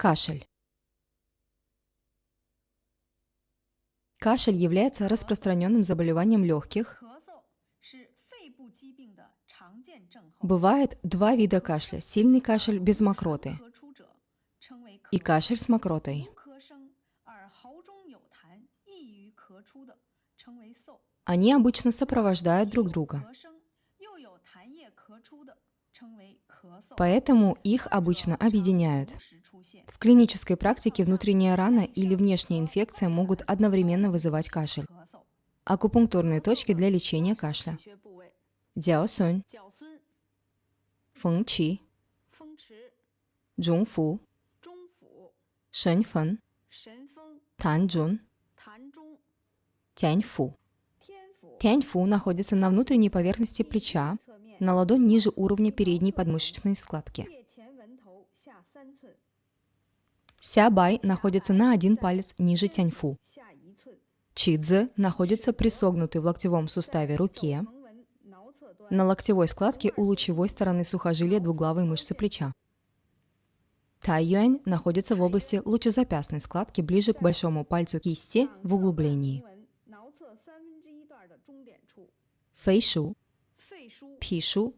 Кашель. Кашель является распространенным заболеванием легких. Бывает два вида кашля. Сильный кашель без мокроты и кашель с мокротой. Они обычно сопровождают друг друга. Поэтому их обычно объединяют. В клинической практике внутренняя рана или внешняя инфекция могут одновременно вызывать кашель. Акупунктурные точки для лечения кашля. Дяосунь, фэнчи, джунфу, шэньфэн, танчжун, тяньфу. Тяньфу находится на внутренней поверхности плеча, на ладонь ниже уровня передней подмышечной складки. Сябай находится на один палец ниже тяньфу. Чидзе находится присогнутый в локтевом суставе руке, на локтевой складке у лучевой стороны сухожилия двуглавой мышцы плеча. Тайюань находится в области лучезапястной складки ближе к большому пальцу кисти в углублении. Фэйшу, пишу,